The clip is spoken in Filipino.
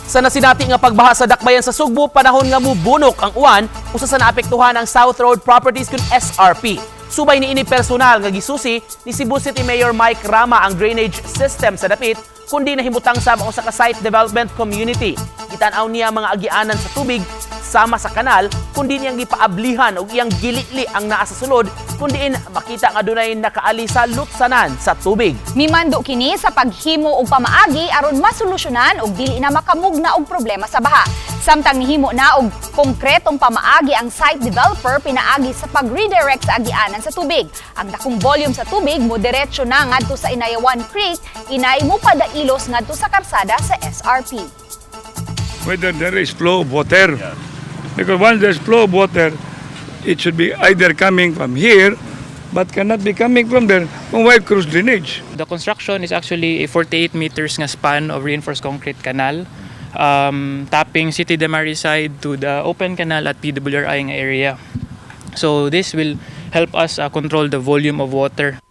Sa nasinati nga pagbaha sa dakbayan sa Sugbo, panahon nga mubunok ang uwan usa sa naapektuhan ang South Road Properties kun SRP. Subay ni ini personal nga gisusi ni Cebu City Mayor Mike Rama ang drainage system sa dapit kundi nahimutang sa usa ka site development community. Gitan-aw niya mga agianan sa tubig sama sa kanal kundi niyang gipaablihan og iyang gilili ang naa sa sulod kundiin makita nga dunay nakaali sa lutsanan sa tubig. Mimando kini sa paghimo og pamaagi aron masolusyonan og dili na makamugna og problema sa baha. Samtang nihimo na og konkretong pamaagi ang site developer pinaagi sa pag-redirect sa agianan sa tubig. Ang dakong volume sa tubig mo diretso na ngadto sa Inayawan Creek, inay mo padailos ngadto sa karsada sa SRP. Whether there is flow of water. Because once there's flow of water, it should be either coming from here, but cannot be coming from there, from wide cruise drainage. The construction is actually a 48 meters nga span of reinforced concrete canal, tapping City de Maricide to the open canal at PWRI nga area. So this will help us control the volume of water.